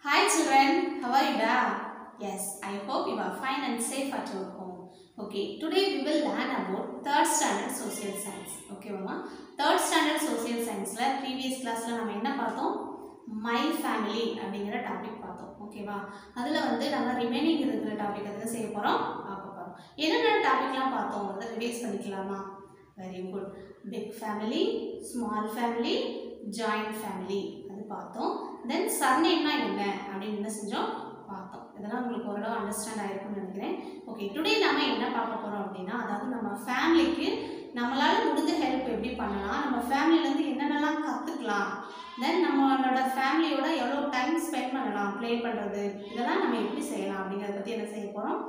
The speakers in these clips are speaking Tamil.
Hi children, how are you da? Yes, I hope you are fine and safe at your home. Okay, today we will learn about 3rd standard social science. Okay, mama. 3rd standard social science la previous class la nama enna paathom? My family அப்படிங்கற டாபிக் பார்த்தோம். ஓகேவா? அதுல வந்து நம்ம ரிமைனிங் இருக்கிற டாபிக் என்ன செய்ய போறோம்? பார்க்க போறோம். என்னென்ன டாபிக்லாம் பார்த்தோம்? அத ரிவைஸ் பண்ணிக்கலாமா? Very good. Big family, small family, joint family அது பார்த்தோம். Then surname னா என்ன அப்படினு என்ன செஞ்சோம் பார்த்தோம். இதெல்லாம் உங்களுக்கு ஓரளவு அண்டர்ஸ்டாண்ட் ஆயிருக்கும்னு நினைக்கிறேன். ஓகே, டுடே நாம என்ன பார்க்க போறோம் அப்படினா அதாவது நம்ம ஃபேமிலிக்கு நம்மளால முடிஞ்ச ஹெல்ப் எப்படி பண்ணலாம், நம்ம ஃபேமிலில இருந்து என்னென்னலாம் கத்துக்கலாம், தென் நம்மளோட ஃபேமிலியோட எவ்வளவு டைம் ஸ்பெண்ட் பண்ணலாம், ப்ளே பண்றது, இதெல்லாம் நம்ம எப்படி செய்யலாம் அப்படிங்கறத பத்தி என்ன செய்ய போறோம்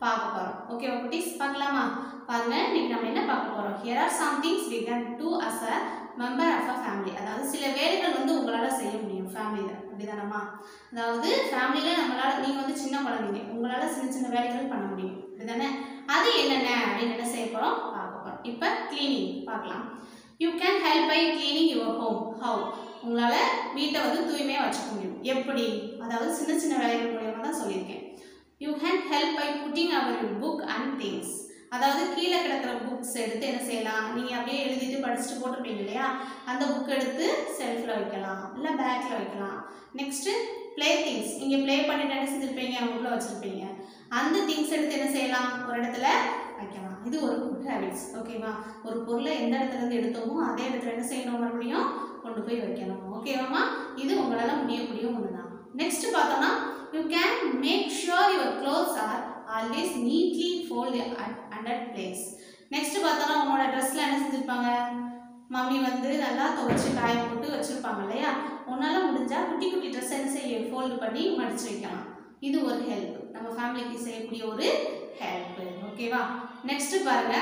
பார்க்க போறோம். ஓகே குட்டீஸ், பார்க்கலாமா? பாருங்க, இன்னைக்கு நம்ம என்ன பார்க்க போறோம். Here are some things we can do as a member of a family. அதாவது சில வேலைகள் வந்து உங்களால செய்ய முடியும் ஃபேமிலில. அப்படிதானமா? அதாவது ஃபேமிலில நம்மளால, நீங்க வந்து சின்ன குழந்தைங்க, உங்களால சின்ன சின்ன வேலைகள் பண்ண முடியும். அப்படிதானே? அது என்னென்ன அப்படின்னு என்ன செய்ய போறோம் பார்க்க போறோம். இப்போ கிளீனிங் பார்க்கலாம். You can help by cleaning your home. How? உங்களால வீட்டை வந்து தூய்மையா வச்சுக்க முடியும். எப்படி? அதாவது சின்ன சின்ன வேலைகள் மூலமா தான் சொல்லியிருக்கேன். You can help by putting our book and things. அதாவது கீழே கிடக்கிற புக்ஸ் எடுத்து என்ன செய்யலாம், நீங்கள் அப்படியே எழுதிட்டு படிச்சுட்டு போட்டுருப்பீங்க இல்லையா, அந்த புக் எடுத்து செல்ஃபில் வைக்கலாம், இல்லை பேக்கில் வைக்கலாம். நெக்ஸ்ட்டு ப்ளே திங்ஸ், நீங்கள் ப்ளே பண்ணிட்டு என்ன செஞ்சுருப்பீங்க, புக்கில் வச்சுருப்பீங்க, அந்த திங்ஸ் எடுத்து என்ன செய்யலாம், ஒரு இடத்துல வைக்கலாம். இது ஒரு குட் ஹேபிட்ஸ். ஓகேவா? ஒரு பொருளை எந்த இடத்துலேருந்து எடுத்தோமோ அதே இடத்துல என்ன செய்யணும், மறுபடியும் கொண்டு போய் வைக்கணும். ஓகேவாம்மா? இது உங்களால் முடியக்கூடிய ஒன்று தான். நெக்ஸ்ட் பார்த்தோம்னா, you can make sure your clothes are always neatly folded under place. Next பார்த்தோம்னா, உங்களோட ட்ரெஸ்ல என்ன செஞ்சிருப்பாங்க, மம்மி வந்து நல்லா துவைச்சு காய போட்டு வச்சிருப்பாங்க இல்லையா, உன்னால முடிஞ்சா குட்டி குட்டி ட்ரெஸ் என்ன செய்ய, ஃபோல்டு பண்ணி மடிச்சு வைக்கலாம். இது ஒரு ஹெல்ப், நம்ம ஃபேமிலிக்கு செய்யக்கூடிய ஒரு ஹெல்ப். ஓகேவா? நெக்ஸ்ட் பாருங்க,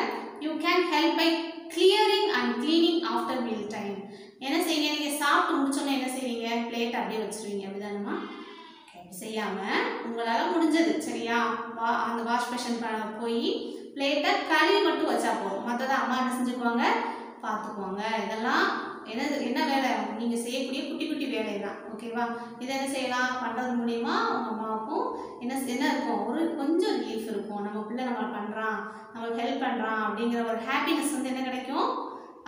you can help by clearing and cleaning after meal time. என்ன செய்வீங்க, நீங்க சாப்பிட்டு முடிச்சோன்னே என்ன செய்வீங்க, பிளேட் அப்படியே வச்சிருவீங்க. அப்படிதானமா? செய்யாம உங்களால முடிஞ்சது சரியா, அந்த வாஷ் மிஷின் போய் பிளேட்டை கழுவி மட்டும் வச்சா போதும், மற்றதை அம்மா என்ன செஞ்சுக்குவாங்க, பார்த்துக்குவாங்க. இதெல்லாம் என்ன வேலை, நீங்க செய்யக்கூடிய குட்டி குட்டி வேலை தான். ஓகேவா? இதை என்ன செய்யலாம், பண்றது மூலியமா உங்க அம்மாவுக்கும் என்ன இருக்கும், ஒரு கொஞ்சம் ரிலீஃப் இருக்கும். நம்ம பிள்ளை நம்ம பண்றான், நம்மளுக்கு ஹெல்ப் பண்றான் அப்படிங்கிற ஒரு ஹாப்பினஸ் வந்து என்ன கிடைக்கும்,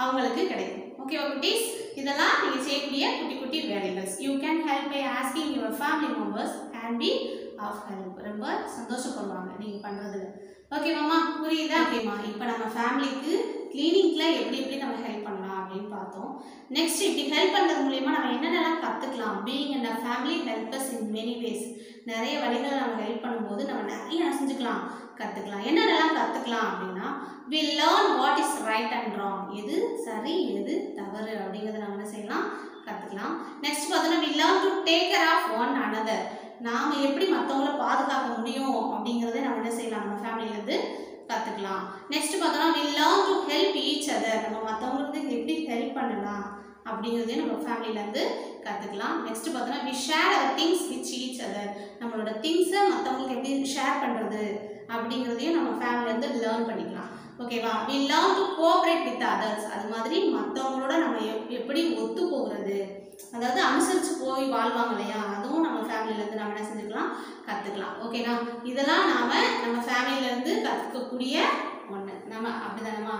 அவங்களுக்கு கிடைக்கும். ஓகேவா குட்டீஸ்? இதெல்லாம் நீங்க செய்யக்கூடிய குட்டி குட்டி வேலைகள். You can help by asking your family members and be of help. ரொம்ப சந்தோஷப்படுவாங்க நீங்க பண்றதுல. ஓகே மாமா, புரியுதா? ஓகேமா, இப்போ நம்ம ஃபேமிலிக்கு கிளீனிங்ல எப்படி எப்படி நம்ம ஹெல்ப் பண்ணலாம் அப்படின்னு பார்த்தோம். நெக்ஸ்ட், இப்படி ஹெல்ப் பண்றது மூலமா நம்ம என்னென்னலாம் கத்துக்கலாம். Being in a family help us in many ways. நிறைய வழிகளை நம்ம ஹெல்ப் பண்ணும்போது நம்ம நிறைய என்ன செஞ்சுக்கலாம், கத்துக்கலாம். என்னென்னலாம் கத்துக்கலாம் அப்படின்னா, we learn what is right and wrong. எது சரி எது தவறு அப்படிங்கறத நம்ம என்ன செய்யலாம், கத்துக்கலாம். நெக்ஸ்ட் பார்த்தோம்னா, we learn to take care of one another. நாம எப்படி மற்றவங்களை பாதுகாக்க முடியும் அப்படிங்கறதை நம்ம என்ன செய்யலாம், நம்ம ஃபேமிலில இருந்து கத்துக்கலாம். நெக்ஸ்ட் பார்த்தோம்னா, we learn to help each other. நம்ம மற்றவங்களுக்கு எப்படி ஹெல்ப் பண்ணலாம் அப்படிங்கறதையும் நம்ம ஃபேமிலில இருந்து கத்துக்கலாம். நெக்ஸ்ட் பார்த்தோம்னா, we share our things with each other. நம்மளோட திங்ஸை மற்றவங்களுக்கு எப்படி ஷேர் பண்றது அப்படிங்கறதையும் நம்ம ஃபேமிலில இருந்து லேர்ன் பண்ணிக்கலாம். ஓகேவா? we learn to cooperate with others. அது மாதிரி மற்றவங்களோட நம்ம எப்படி ஒத்து போகிறது, அதாவது அனுசரித்து போய் வாழ்வாங்க இல்லையா, அதுவும் நம்ம ஃபேமிலியிலேருந்து நம்ம என்ன செஞ்சுக்கலாம், கற்றுக்கலாம். ஓகேனா? இதெல்லாம் நம்ம ஃபேமிலியிலேருந்து கற்றுக்கக்கூடிய ஒன்று. நம்ம அப்படிதானம்மா?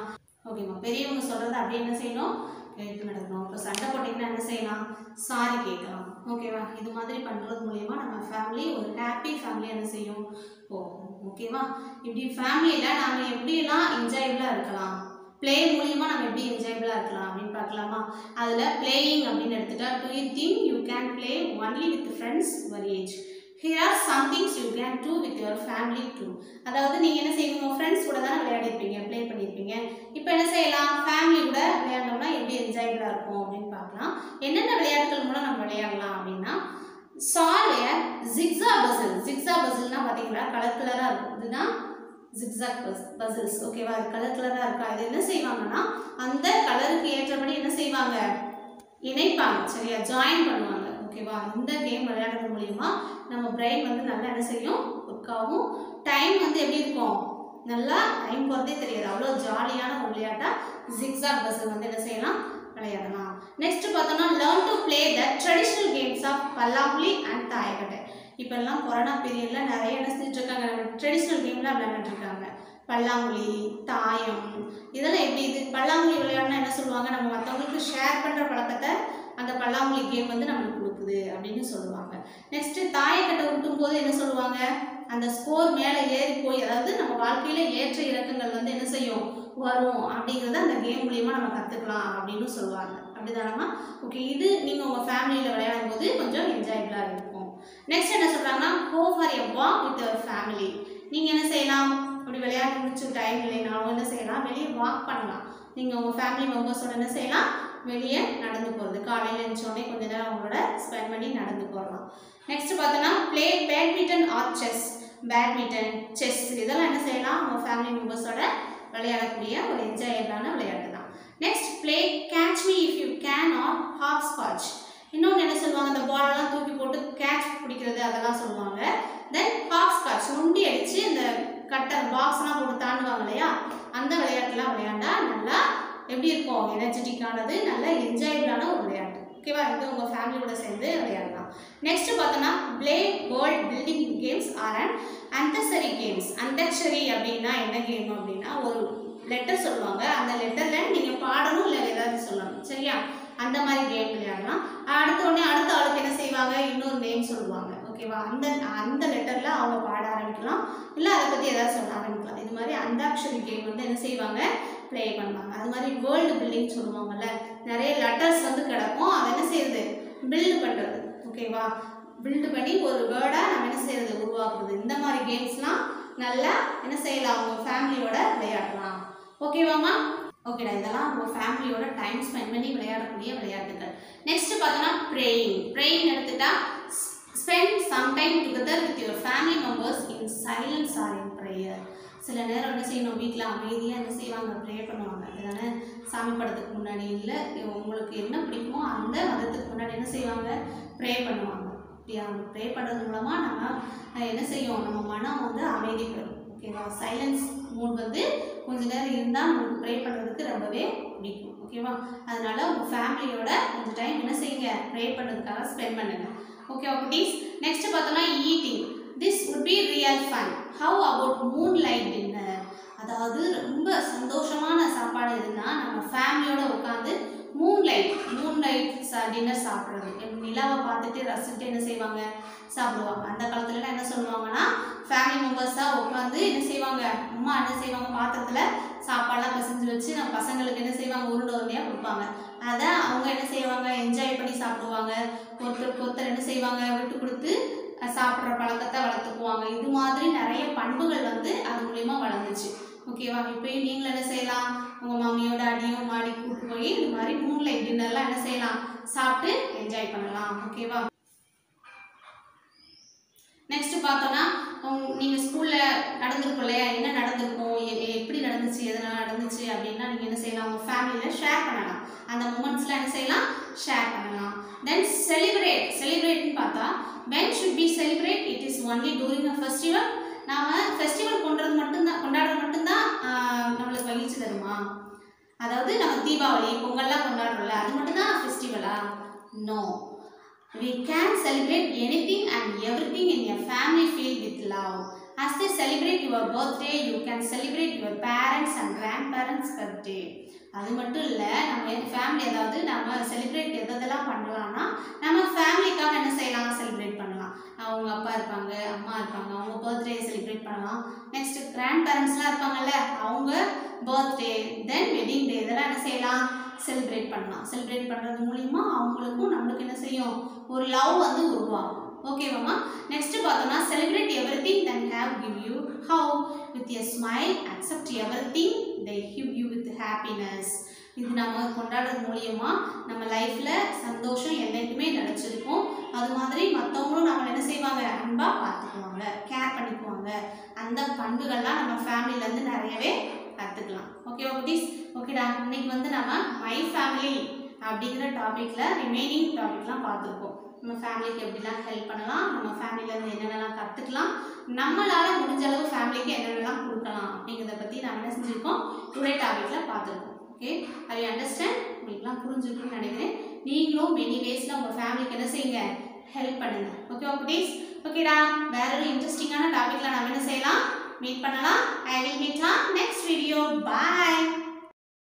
ஓகேம்மா, பெரியவங்க சொல்கிறத அப்படியே என்ன செய்யணும், கேட்டு நடக்கணும். இப்போ சண்டை போட்டிங்கன்னா என்ன செய்யலாம், சாரி கேட்கலாம். ஓகேவா? இது மாதிரி பண்ணுறது மூலயமா நம்ம ஃபேமிலி ஒரு ஹாப்பி ஃபேமிலியாக என்ன செய்யும், போகும். ஓகேவா? இப்படி ஃபேமிலியில் நாம் எப்படியெல்லாம் என்ஜாயபிளாக இருக்கலாம், ப்ளே மூலியமாக நம்ம எப்படி என்ஜாயபிளாக இருக்கலாம் அப்படின்னு பார்க்கலாமா? அதில் பிளேயிங் அப்படின்னு எடுத்துட்டா, do you think you can play only with friends your age? Here are some things you can do with your family too. அதாவது நீங்கள் என்ன செய்வீங்க, ஃப்ரெண்ட்ஸ் கூட தானே விளையாடிருப்பீங்க, ப்ளே பண்ணியிருப்பீங்க. இப்போ என்ன செய்யலாம், ஃபேமிலி கூட விளையாண்டோம்னா எப்படி என்ஜாயபிளாக இருக்கும் அப்படின்னு பார்க்கலாம். என்னென்ன விளையாட்டுகள் மூலம் நம்ம விளையாடலாம் அப்படின்னா, சால்வ் ஏ ஜிக்ஸா பசில். ஜிக்ஸா பசில்னா பார்த்தீங்களா, கலர் கலராக இருக்கும். இதுதான் zigzag puzzles. ஓகேவா? அது கலர் கலராக இருக்கா, இது என்ன செய்வாங்கன்னா அந்த கலருக்கு ஏற்றபடி என்ன செய்வாங்க, இணைப்பாங்க. சரியா? ஜாயின் பண்ணுவாங்க. ஓகேவா? இந்த கேம் விளையாடுறது மூலியமா நம்ம பிரெயின் வந்து நல்லா என்ன செய்யும், ஒர்க்காகும். டைம் வந்து எப்படி இருக்கும், நல்லா டைம் போகிறதே தெரியாது. அவ்வளோ ஜாலியான ஒரு விளையாட்டா ஜிக்ஸாக் பசில் வந்து என்ன செய்யலாம், விளையாடலாம். நெக்ஸ்ட் பார்த்தோம்னா learn to play the traditional games of Pallanguzhi and Thayakattai. இப்போல்லாம் கொரோனா பீரியடில் நிறைய என்ன செஞ்சுட்டு இருக்காங்க, நம்ம ட்ரெடிஷ்னல் கேம்லாம் விளையாண்டுட்டு இருக்காங்க. பல்லாங்குழி, தாயம், இதெல்லாம் எப்படி இது பல்லாங்குழி விளையாடினா என்ன சொல்லுவாங்க, நம்ம மற்றவங்களுக்கு ஷேர் பண்ணுற பழக்கத்தை அந்த பல்லாங்குழி கேம் வந்து நம்மளுக்கு கொடுக்குது அப்படின்னு சொல்லுவாங்க. நெக்ஸ்ட்டு தாயக்கட்டை ஊட்டும் போது என்ன சொல்லுவாங்க, அந்த ஸ்கோர் மேலே ஏறி போய், அதாவது நம்ம வாழ்க்கையில் ஏற்ற இறக்கங்கள் வந்து என்ன செய்யும் வரும் அப்படிங்கிறத அந்த கேம் மூலியமாக நம்ம கற்றுக்கலாம் அப்படின்னு சொல்லுவாங்க. அப்படிதானம்மா? ஓகே, இது நீங்கள் உங்கள் ஃபேமிலியில் விளையாடும் போது கொஞ்சம் என்ஜாயபிளாக இருக்கும். நெக்ஸ்ட் என்ன சொல்கிறாங்கன்னா go for a walk with your family. நீங்கள் என்ன செய்யலாம், அப்படி விளையாட்டு முடிச்சு டைம் இல்லைனாலும் என்ன செய்யலாம், வெளியே வாக் பண்ணலாம். நீங்கள் உங்கள் ஃபேமிலி மெம்பர்ஸோட என்ன செய்யலாம், வெளியே நடந்து போகிறது. காலையில் எழுந்தோடனே கொஞ்ச நேரம் அவங்களோட ஸ்பெண்ட் பண்ணி நடந்து போகலாம். நெக்ஸ்ட் பார்த்தோன்னா play badminton or chess. Badminton, chess இதெல்லாம் என்ன செய்யலாம், உங்கள் ஃபேமிலி மெம்பர்ஸோட விளையாடக்கூடிய ஒரு என்ஜாயபிளான விளையாட்டு தான். Next play catch me if you can or hopscotch. இன்னொன்று என்ன சொல்லுவாங்க, அந்த பாலெல்லாம் தூக்கி போட்டு கேட்ச் பிடிக்கிறது அதெல்லாம் சொல்லுவாங்க. தென் ஹாப் ஸ்காட்ச், நொண்டி அடித்து இந்த கட்டர் பாக்ஸ்லாம் போட்டு தாண்டுவாங்க இல்லையா, அந்த விளையாட்டுலாம் விளையாண்டா நல்லா எப்படி இருக்கும், எனர்ஜெட்டிக்கானது, நல்ல என்ஜாயபிளான ஒரு விளையாட்டு. ஓகேவா, இது உங்கள் ஃபேமிலியோட சேர்ந்து விளையாடலாம். நெக்ஸ்ட் பார்த்தோன்னா play world building games or and Antakshari games. Antakshari அப்படின்னா என்ன கேம் அப்படின்னா, ஒரு லெட்டர் சொல்லுவாங்க, அந்த லெட்டரில் நீங்கள் பாடணும் இல்லை ஏதாவது சொல்லணும். சரியா, அந்த மாதிரி கேம் விளையாடலாம். அடுத்த உடனே அடுத்த ஆளுக்கு என்ன செய்வாங்க, இன்னொரு நேம் சொல்லுவாங்க. ஓகேவா, அந்த லெட்டரில் அவங்க பாட ஆரம்பிக்கலாம், இல்லை அதை பற்றி ஏதாவது சொல்ல ஆரம்பிக்கலாம். இது மாதிரி அந்தாக்ஷரி கேம் வந்து என்ன செய்வாங்க, ப்ளே பண்ணுவாங்க. அது மாதிரி வேர்ல்டு பில்டிங் சொல்லுவாங்கல்ல, நிறைய லெட்டர்ஸ் வந்து கிடக்கும், அதை என்ன செய்யுது, பில்டு பண்ணுறது. ஓகேவா, பில்டு பண்ணி ஒரு வேர்டாக நம்ம என்ன செய்யறது, உருவாக்குறது. இந்த மாதிரி கேம்ஸ்லாம் நல்லா என்ன செய்யலாம், உங்கள் ஃபேமிலியோட விளையாடலாம். ஓகேவாம்மா? ஓகேடா, இதெல்லாம் உங்கள் ஃபேமிலியோட டைம் ஸ்பெண்ட் பண்ணி விளையாடக்கூடிய விளையாட்டுகள். நெக்ஸ்ட் பார்த்தோன்னா ப்ரேயிங். ப்ரேயிங் எடுத்துட்டா spend some time together with your family members in silence or in prayer. சில நேரம் என்ன செய்யணும், வீட்டில் அமைதியாக என்ன செய்வாங்க, ப்ரே பண்ணுவாங்க. அதுதானே, சாமி படத்துக்கு முன்னாடி இல்லை உங்களுக்கு என்ன பிடிக்குமோ அந்த மதத்துக்கு முன்னாடி என்ன செய்வாங்க, ப்ரே பண்ணுவாங்க. அப்படியா, ப்ரே பண்ணுறது மூலமாக நம்ம என்ன செய்யும், நம்ம மனம் வந்து அமைதி பெறும். ஓகேவா, சைலன்ஸ் மூட் வந்து கொஞ்சம் நேரம் இருந்தால் நமக்கு ப்ரே பண்ணுறதுக்கு ரொம்பவே பிடிக்கும். ஓகேவா, அதனால உங்கள் ஃபேமிலியோட கொஞ்சம் டைம் என்ன செய்யுங்க, ப்ரே பண்ணுறதுக்காக ஸ்பெண்ட் பண்ணுங்க. ஓகேவா குட்டீஸ்? நெக்ஸ்ட் பார்த்தோம்னா eating. This would be real fun. How about moonlight dinner? அதாவது ரொம்ப சந்தோஷமான சாப்பாடு எதுனா, நம்ம ஃபேமிலியோட உட்காந்து மூன்லைட் டின்னர் சாப்பிட்றது. நிலாவை பார்த்துட்டு ரசிச்சுட்டு என்ன செய்வாங்க, சாப்பிடுவாங்க. அந்த காலத்துலலாம் என்ன சொல்லுவாங்கன்னா, ஃபேமிலி மெம்பர்ஸாக உட்காந்து என்ன செய்வாங்க, அம்மா என்ன செய்வாங்க, பாத்திரத்தில் சாப்பாடெலாம் பிசைஞ்சு வச்சு நம்ம பசங்களுக்கு என்ன செய்வாங்க, உருண்டை உருண்டையாக கொடுப்பாங்க. அதை அவங்க என்ன செய்வாங்க, என்ஜாய் பண்ணி சாப்பிடுவாங்க. ஒருத்தருக்கு ஒருத்தர் என்ன செய்வாங்க, விட்டு கொடுத்து சாப்பிட்ற பழக்கத்தை வளர்த்துக்குவாங்க. இது மாதிரி நிறைய பண்புகள் வந்து அது மூலயமா வளர்ந்துச்சு. ஓகேவா, இப்போயும் நீங்களும் என்ன செய்யலாம், உங்கள் மம்மியோட டாடியும் மாடி கூட்டு போய் இந்த மாதிரி மூன்லைட் டின்னர்லாம் என்ன செய்யலாம், சாப்பிட்டு என்ஜாய் பண்ணலாம். ஓகேவா. நெக்ஸ்ட் பார்த்தோன்னா, நீங்கள் ஸ்கூலில் நடந்திருக்கும் இல்லையா, என்ன நடந்திருக்கும், எப்படி நடந்துச்சு, எதனால் நடந்துச்சு அப்படின்னா நீங்கள் என்ன செய்யலாம், உங்கள் ஃபேமிலியில் ஷேர் பண்ணலாம். அந்த மூமெண்ட்ஸ்லாம் என்ன செய்யலாம், ஷேர் பண்ணலாம். தென் செலிப்ரேட்னு பார்த்தா, when should we celebrate? It is only during a festival. நாம ஃபெஸ்டிவல் கொண்டாடுறது மட்டும்தான் நம்மளுக்கு மகிழ்ச்சி தருமா? அதாவது நம்ம தீபாவளி பொங்கல்லாம் கொண்டாடுறோம்ல, அது மட்டும்தான் ஃபெஸ்டிவலா? No, we can celebrate anything and everything in your family filled with love. As they celebrate your birthday, you can celebrate your parents and grandparents' birthday. அது மட்டும் இல்லை, நம்ம ஃபேமிலி அதாவது நம்ம செலிப்ரேட் எதெல்லாம் பண்ணலாம்னா, நம்ம ஃபேமிலிக்காக என்ன செய்யலாம், செலிப்ரேட் பண்ணலாம். அவங்க அப்பா இருப்பாங்க, அம்மா இருப்பாங்க, அவங்க பர்த்டே செலிப்ரேட் பண்ணலாம். நெக்ஸ்ட் கிராண்ட் பேரண்ட்ஸ்லாம் இருப்பாங்கல்ல, அவங்க பர்த்டே, தென் வெட்டிங் டே, இதெல்லாம் என்ன செய்யலாம், செலிப்ரேட் பண்ணலாம். செலிப்ரேட் பண்ணுறது மூலிமா அவங்களுக்கும் நம்மளுக்கு என்ன செய்யும், ஒரு லவ் வந்து உருவாகும். ஓகேவாம்மா. நெக்ஸ்ட் பார்த்தோம்னா, celebrate everything that have give you. How? With a smile. Accept everything they give you with happiness. இது நம்ம கொண்டாடுறது மூலியமா நம்ம லைஃப்பில் சந்தோஷம் என்றைக்குமே நினச்சிருக்கும். அது மாதிரி மற்றவங்களும் நம்மளை என்ன செய்வாங்க, அன்பாக பார்த்துக்குவாங்க, கேர் பண்ணிக்குவாங்க. அந்த பண்புகள்லாம் நம்ம ஃபேமிலியிலேருந்து நிறையவே கற்றுக்கலாம். ஓகேவா குட்டீஸ்? ஓகேடா, இன்னைக்கு வந்து நம்ம மை ஃபேமிலி அப்படிங்கிற டாப்பிக்கில் ரிமைனிங் டாபிக்லாம் பார்த்துருக்கோம். நம்ம ஃபேமிலிக்கு எப்படிலாம் ஹெல்ப் பண்ணலாம், நம்ம ஃபேமிலியிலேருந்து என்னென்னலாம் கற்றுக்கலாம், நம்மளால் முடிஞ்ச அளவு ஃபேமிலிக்கு என்னென்னலாம் கொடுக்கலாம் அப்படிங்கிறத பற்றி நம்ம என்ன செஞ்சுருக்கோம், டுடே டாபிக்கில் பார்த்துருக்கோம். Okay, I understand. உங்களுக்குலாம் புரிஞ்சிருக்கும்னு நினைக்கிறேன். நீங்களும் மெனி வேஸ்ல உங்க ஃபேமிலிக்கு என்ன செய்யுங்க, ஹெல்ப் பண்ணுங்க. ஓகேவா குட்டீஸ்? ஓகேடா, வேற ஒரு இன்ட்ரெஸ்டிங்கான டாபிக்ல நாம என்ன செய்யலாம், மீட் பண்ணலாம். I will meet on next video. Bye.